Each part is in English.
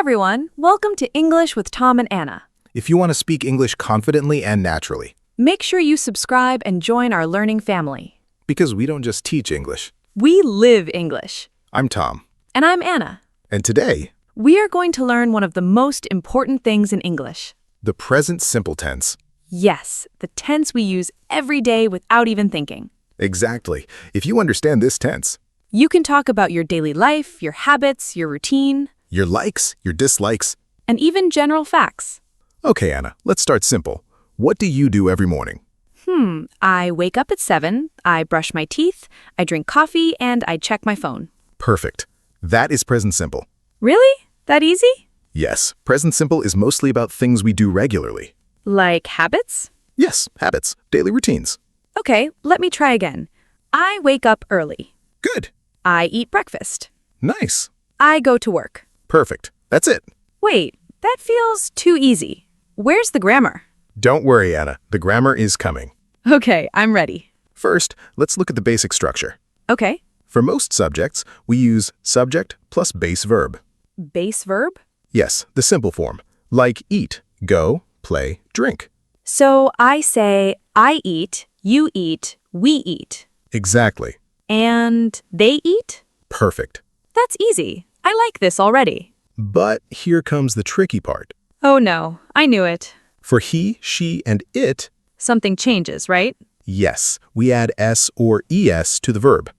everyone, welcome to English with Tom and Anna. If you want to speak English confidently and naturally, Make sure you subscribe and join our learning family. because we don't just teach English. We live English. I'm Tom, And I'm Anna. and today, We are going to learn one of the most important things in English. the present simple tense. Yes, the tense we use every day without even thinking. Exactly. If you understand this tense, You can talk about your daily life, your habits, your routine, your likes, your dislikes. and even general facts. Okay, Anna, let's start simple. What do you do every morning? I wake up at 7, I brush my teeth, I drink coffee, and I check my phone. Perfect. That is present simple. Really? That easy? Yes, present simple is mostly about things we do regularly. Like habits? Yes, habits, daily routines. Okay, let me try again. I wake up early. Good. I eat breakfast. Nice. I go to work. Perfect. That's it. Wait, that feels too easy. Where's the grammar? Don't worry, Anna. The grammar is coming. Okay, I'm ready. First, let's look at the basic structure. Okay, For most subjects, we use subject plus base verb. base verb? Yes, the simple form, like eat, go, play, drink. So I say, I eat, you eat, we eat. Exactly. And they eat? Perfect. That's easy. I like this already. But here comes the tricky part. Oh no, I knew it. For he, she, and it, Something changes, right? yes, we add s or es to the verb.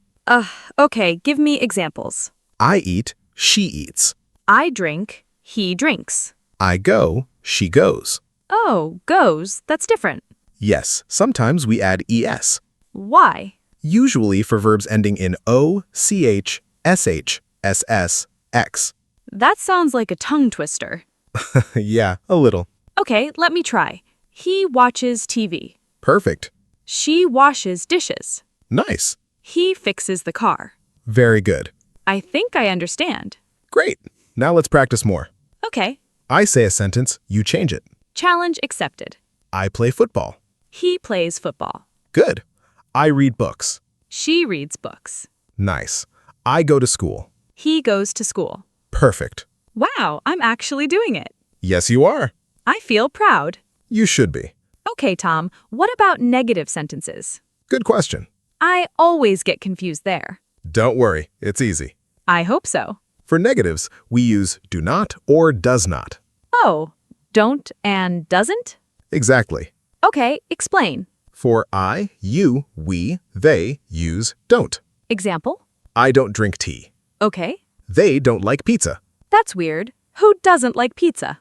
Okay, give me examples. I eat, she eats. I drink, he drinks. I go, she goes. Oh, goes, that's different. Yes, sometimes we add es. Why? Usually for verbs ending in o, ch, sh, ss, x. That sounds like a tongue twister. Yeah, a little. Okay, let me try. He watches TV. Perfect. She washes dishes. Nice. He fixes the car. Very good. I think I understand. Great. Now let's practice more. Okay, I say a sentence, you change it. challenge accepted. I play football. He plays football. Good. I read books. She reads books. Nice. I go to school. He goes to school. Perfect. Wow, I'm actually doing it. Yes, you are. I feel proud. You should be. Okay, Tom, what about negative sentences? Good question. I always get confused there. Don't worry, it's easy. I hope so. For negatives, we use do not or does not. Oh, don't and doesn't? Exactly. Okay, explain. For I, you, we, they use don't. Example? I don't drink tea. Okay, They don't like pizza. that's weird. Who doesn't like pizza?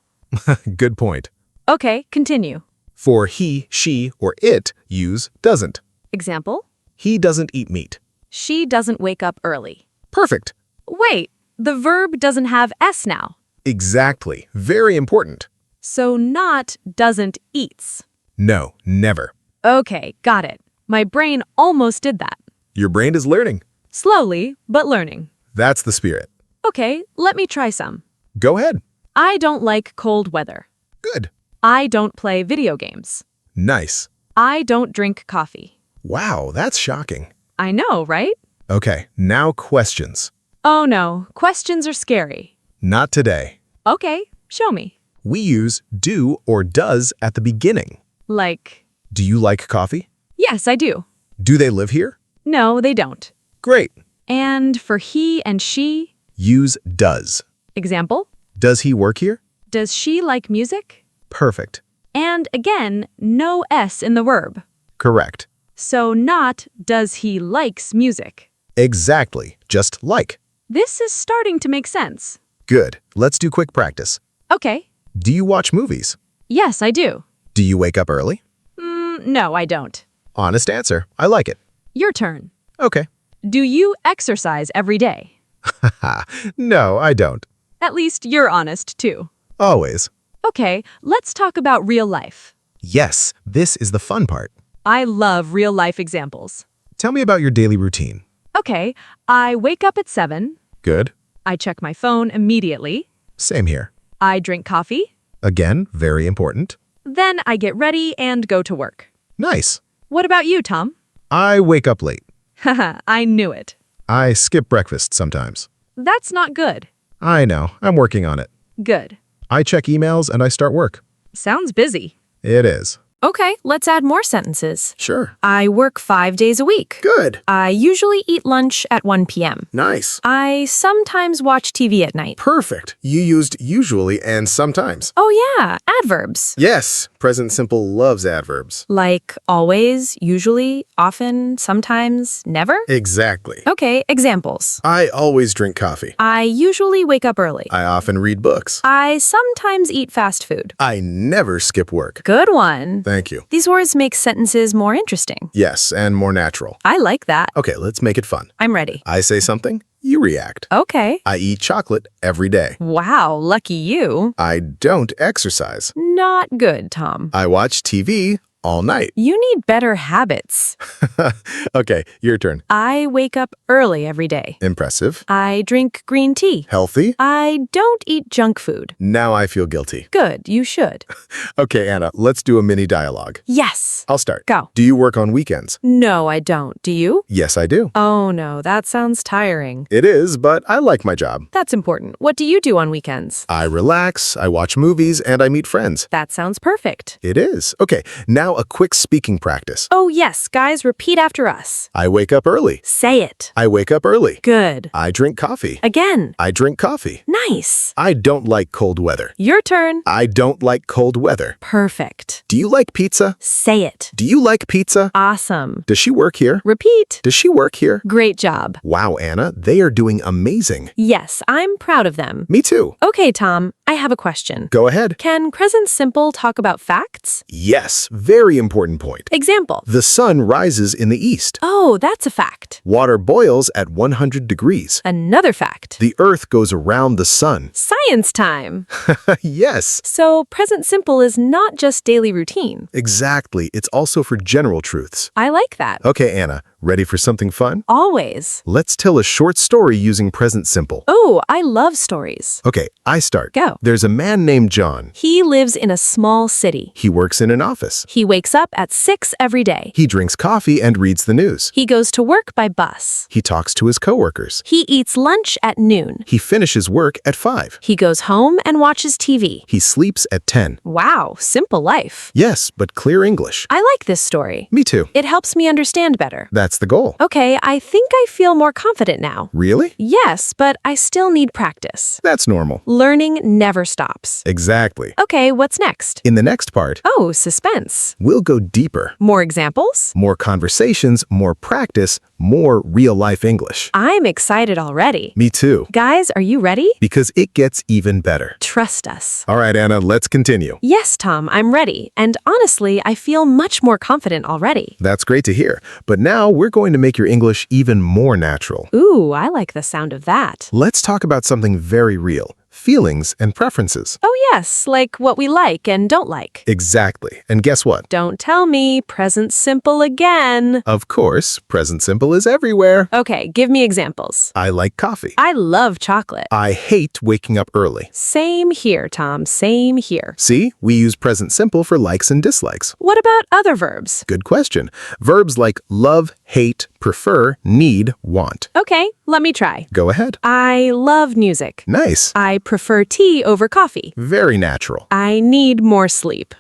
Good point. Okay, continue. For he, she, or it use doesn't. Example? He doesn't eat meat. She doesn't wake up early. Perfect. Wait, the verb doesn't have S now. Exactly. Very important. So not doesn't eats. No, never. Okay, got it. My brain almost did that. Your brain is learning. Slowly, but learning. That's the spirit. Okay, let me try some. Go ahead. I don't like cold weather. Good. I don't play video games. Nice. I don't drink coffee. Wow, that's shocking. I know, right? Okay, now questions. Oh no, questions are scary. Not today. Okay, show me. We use do or does at the beginning. Like, Do you like coffee? yes, I do. Do they live here? No, they don't. Great. And for he and she, Use does. example, Does he work here? does she like music? Perfect. And again, no S in the verb. Correct. So not does he likes music. Exactly. Just like. This is starting to make sense. Good. Let's do quick practice. Okay. Do you watch movies? Yes, I do. Do you wake up early? No, I don't. Honest answer. I like it. Your turn. Okay. Do you exercise every day? Ha. No, I don't. At least you're honest, too. Always. Okay, let's talk about real life. Yes, this is the fun part. I love real life examples. Tell me about your daily routine. Okay, I wake up at 7. Good. I check my phone immediately. Same here. I drink coffee. Again, very important. Then I get ready and go to work. Nice. What about you, Tom? I wake up late. Haha, I knew it. I skip breakfast sometimes. That's not good. I know. I'm working on it. Good. I check emails and I start work. Sounds busy. It is. Okay, let's add more sentences. Sure. I work 5 days a week. Good. I usually eat lunch at 1 p.m. Nice. I sometimes watch TV at night. Perfect. You used usually and sometimes. Oh yeah, adverbs. Yes, present simple loves adverbs. Like always, usually, often, sometimes, never? Exactly. Okay, examples. I always drink coffee. I usually wake up early. I often read books. I sometimes eat fast food. I never skip work. Good one. Thank you. These words make sentences more interesting. Yes, and more natural. I like that. Okay, let's make it fun. I'm ready. I say something, you react. Okay. I eat chocolate every day. Wow, lucky you. I don't exercise. Not good, Tom. I watch TV all night. You need better habits. Okay, your turn. I wake up early every day. Impressive. I drink green tea. Healthy. I don't eat junk food. Now I feel guilty. Good, you should. Okay, Anna, let's do a mini dialogue. Yes. I'll start. Go. Do you work on weekends? No, I don't. Do you? Yes, I do. Oh no, that sounds tiring. It is, but I like my job. That's important. What do you do on weekends? I relax, I watch movies, and I meet friends. That sounds perfect. It is. Okay, now a quick speaking practice. Oh yes, guys, repeat after us. I wake up early. Say it. I wake up early. Good. I drink coffee. Again. I drink coffee. Nice. I don't like cold weather. Your turn. I don't like cold weather. Perfect. Do you like pizza? Say it. Do you like pizza? Awesome. Does she work here? Repeat. Does she work here? Great job. Wow, Anna, they are doing amazing. Yes, I'm proud of them. Me too. Okay, Tom, I have a question. Go ahead. Can present simple talk about facts? Yes, very important point. Example. The sun rises in the east. Oh, that's a fact. Water boils at 100 degrees. Another fact. The earth goes around the sun. Science time. Yes, So present simple is not just daily routine. exactly. It's also for general truths. I like that. Okay, Anna, ready for something fun? Always. Let's tell a short story using present simple. Oh, I love stories. Okay, I start. Go. There's a man named John. He lives in a small city. He works in an office. He wakes up at 6 every day. He drinks coffee and reads the news. He goes to work by bus. He talks to his coworkers. He eats lunch at noon. He finishes work at 5. He goes home and watches TV. He sleeps at 10. Wow, simple life. Yes, but clear English. I like this story. Me too. It helps me understand better. That's the goal. Okay, I think I feel more confident now. Really? Yes, but I still need practice. That's normal. Learning never stops. Exactly. Okay, what's next? In the next part, Oh, suspense. we'll go deeper. More examples? More conversations, more practice, more real-life English. I'm excited already. Me too. Guys, are you ready? Because it gets even better. Trust us. All right, Anna, let's continue. Yes, Tom, I'm ready. And honestly, I feel much more confident already. That's great to hear. But now we're going to make your English even more natural. Ooh, I like the sound of that. Let's talk about something very real. Feelings and preferences. Oh yes, like what we like and don't like. Exactly. And guess what? Don't tell me, present simple again. Of course, present simple is everywhere. Okay, give me examples. I like coffee. I love chocolate. I hate waking up early. Same here, Tom, same here. See, we use present simple for likes and dislikes. What about other verbs? Good question. Verbs like love, hate, prefer, need, want. Okay, let me try. Go ahead. I love music. Nice. I prefer tea over coffee. Very natural. I need more sleep.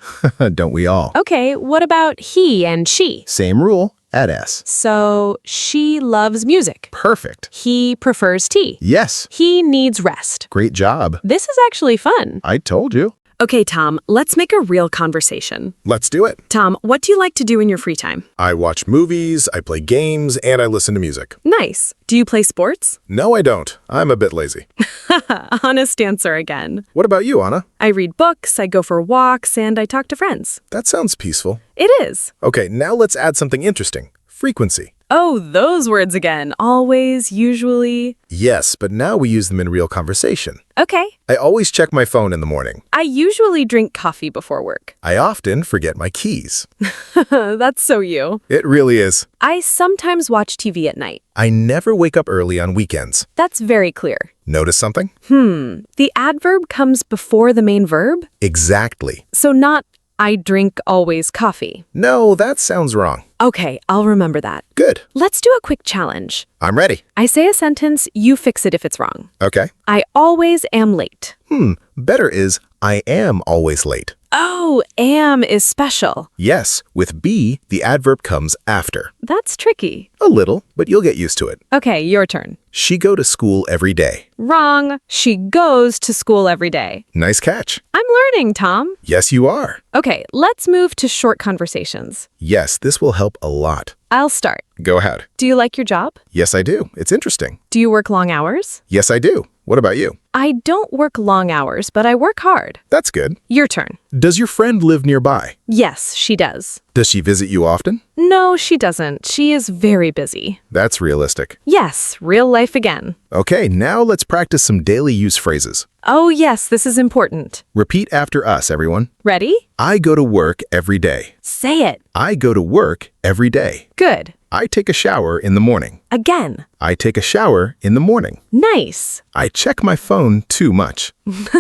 Don't we all? Okay, what about he and she? Same rule. Add S. So, she loves music. Perfect. He prefers tea. Yes. He needs rest. Great job. This is actually fun. I told you. Okay, Tom, let's make a real conversation. Let's do it. Tom, what do you like to do in your free time? I watch movies, I play games, and I listen to music. Nice. Do you play sports? No, I don't. I'm a bit lazy. Honest answer again. What about you, Anna? I read books, I go for walks, and I talk to friends. That sounds peaceful. It is. Okay, now let's add something interesting. Frequency. Oh, those words again. Always, usually. Yes, but now we use them in real conversation. Okay. I always check my phone in the morning. I usually drink coffee before work. I often forget my keys. That's so you. It really is. I sometimes watch TV at night. I never wake up early on weekends. That's very clear. Notice something? The adverb comes before the main verb? Exactly. So not, I drink always coffee. No, that sounds wrong. Okay, I'll remember that. Good. Let's do a quick challenge. I'm ready. I say a sentence, you fix it if it's wrong. Okay. I always am late. Better is I am always late. Oh, am is special. Yes, with be, the adverb comes after. That's tricky. A little, but you'll get used to it. Okay, your turn. She go to school every day. Wrong. She goes to school every day. Nice catch. I'm learning, Tom. Yes, you are. Okay, let's move to short conversations. Yes, this will help a lot. I'll start. Go ahead. Do you like your job? Yes, I do. It's interesting. Do you work long hours? Yes, I do. What about you? I don't work long hours, but I work hard. That's good. Your turn. Does your friend live nearby? Yes, she does. Does she visit you often? No, she doesn't. She is very busy. That's realistic. Yes, real life again. Okay, now let's practice some daily use phrases. Oh, yes, this is important. Repeat after us, everyone. Ready? I go to work every day. Say it. I go to work every day. Good. I take a shower in the morning. Again. I take a shower in the morning. Nice. I check my phone too much.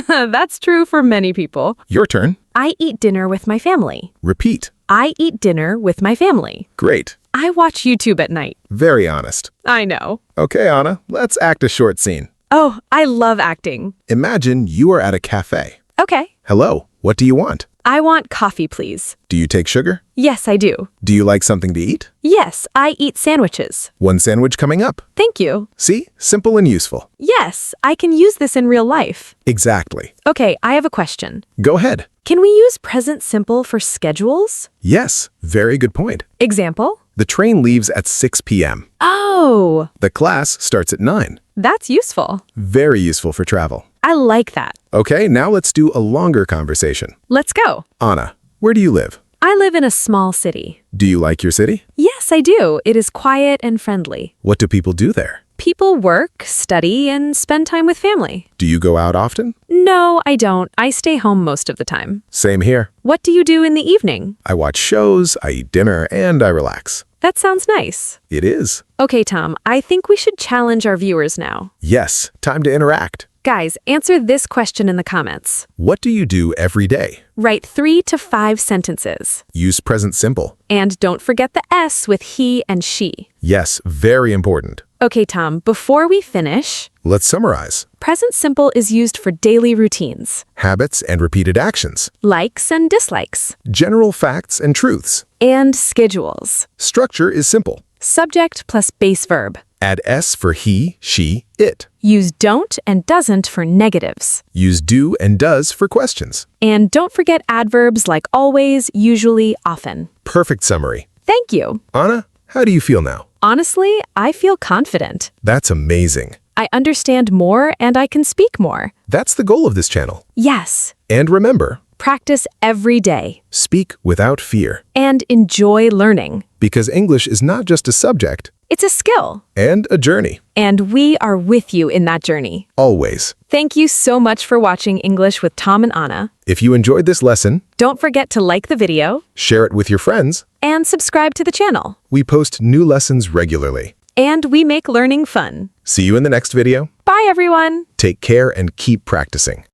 That's true for many people. Your turn. I eat dinner with my family. Repeat. I eat dinner with my family. Great. I watch YouTube at night. Very honest. I know. Okay, Anna, let's act a short scene. Oh, I love acting. Imagine you are at a cafe. Okay. Hello, what do you want? I want coffee, please. Do you take sugar? Yes, I do. Do you like something to eat? Yes, I eat sandwiches. One sandwich coming up. Thank you. See? Simple and useful. Yes, I can use this in real life. Exactly. Okay, I have a question. Go ahead. Can we use present simple for schedules? Yes, very good point. Example? The train leaves at 6 p.m. Oh, The class starts at 9. that's useful. Very useful for travel. I like that. Okay, now let's do a longer conversation. Let's go. Anna, where do you live? I live in a small city. Do you like your city? Yes, I do. It is quiet and friendly. What do people do there? People work, study, and spend time with family. Do you go out often? No, I don't. I stay home most of the time. Same here. What do you do in the evening? I watch shows, I eat dinner, and I relax. That sounds nice. It is. Okay, Tom, I think we should challenge our viewers now. Yes, time to interact. Guys, answer this question in the comments. What do you do every day? Write 3 to 5 sentences. Use present simple. And don't forget the S with he and she. Yes, very important. Okay, Tom, before we finish, Let's summarize. present simple is used for daily routines, Habits and repeated actions. likes and dislikes, General facts and truths. and schedules. Structure is simple. Subject plus base verb. Add S for he, she, it. Use don't and doesn't for negatives. Use do and does for questions. And don't forget adverbs like always, usually, often. Perfect summary. Thank you. Anna, how do you feel now? Honestly, I feel confident. That's amazing. I understand more and I can speak more. That's the goal of this channel. Yes. And remember, Practice every day speak without fear. and enjoy learning. Because English is not just a subject It's a skill, and a journey. and we are with you in that journey. Always. Thank you so much for watching English with Tom and Anna. If you enjoyed this lesson, Don't forget to like the video share it with your friends. and subscribe to the channel. We post new lessons regularly. And we make learning fun. See you in the next video. Bye, everyone. Take care and keep practicing.